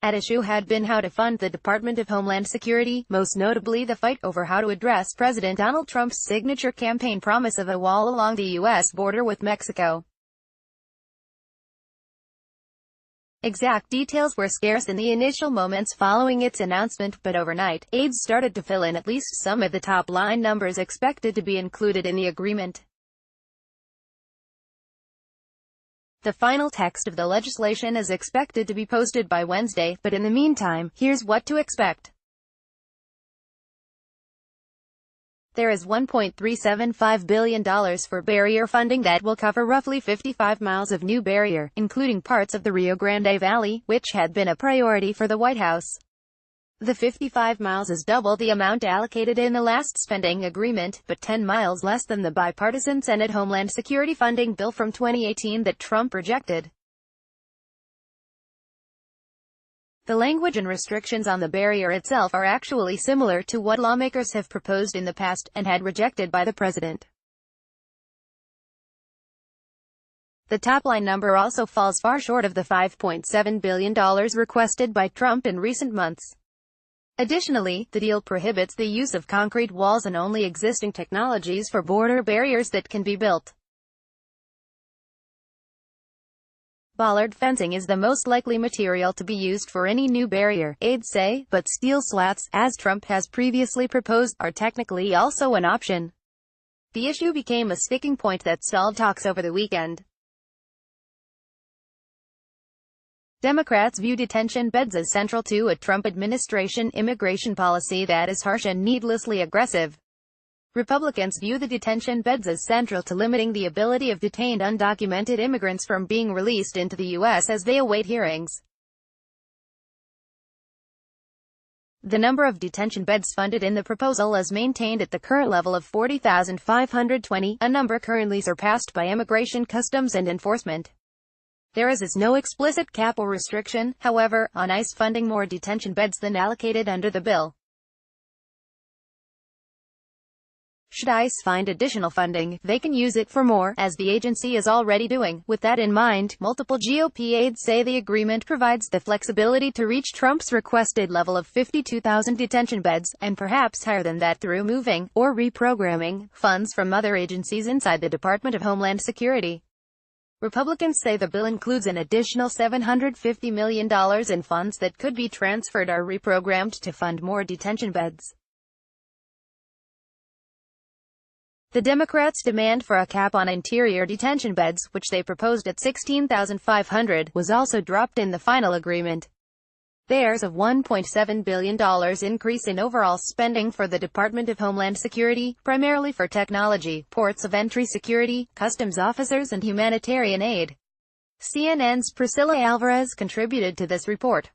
At issue had been how to fund the Department of Homeland Security, most notably the fight over how to address President Donald Trump's signature campaign promise of a wall along the U.S. border with Mexico. Exact details were scarce in the initial moments following its announcement, but overnight, aides started to fill in at least some of the top-line numbers expected to be included in the agreement. The final text of the legislation is expected to be posted by Wednesday, but in the meantime, here's what to expect. There is $1.375 billion for barrier funding that will cover roughly 55 miles of new barrier, including parts of the Rio Grande Valley, which had been a priority for the White House. The 55 miles is double the amount allocated in the last spending agreement, but 10 miles less than the bipartisan Senate Homeland Security funding bill from 2018 that Trump rejected. The language and restrictions on the barrier itself are actually similar to what lawmakers have proposed in the past, and had rejected by the president. The top-line number also falls far short of the $5.7 billion requested by Trump in recent months. Additionally, the deal prohibits the use of concrete walls and only existing technologies for border barriers that can be built. Bollard fencing is the most likely material to be used for any new barrier, aides say, but steel slats, as Trump has previously proposed, are technically also an option. The issue became a sticking point that stalled talks over the weekend. Democrats view detention beds as central to a Trump administration immigration policy that is harsh and needlessly aggressive. Republicans view the detention beds as central to limiting the ability of detained undocumented immigrants from being released into the U.S. as they await hearings. The number of detention beds funded in the proposal is maintained at the current level of 40,520, a number currently surpassed by Immigration, Customs and Enforcement. There is no explicit cap or restriction, however, on ICE funding more detention beds than allocated under the bill. Should ICE find additional funding, they can use it for more, as the agency is already doing. With that in mind, multiple GOP aides say the agreement provides the flexibility to reach Trump's requested level of 52,000 detention beds, and perhaps higher than that through moving, or reprogramming, funds from other agencies inside the Department of Homeland Security. Republicans say the bill includes an additional $750 million in funds that could be transferred or reprogrammed to fund more detention beds. The Democrats' demand for a cap on interior detention beds, which they proposed at 16,500, was also dropped in the final agreement. There's a $1.7 billion increase in overall spending for the Department of Homeland Security, primarily for technology, ports of entry security, customs officers and humanitarian aid. CNN's Priscilla Alvarez contributed to this report.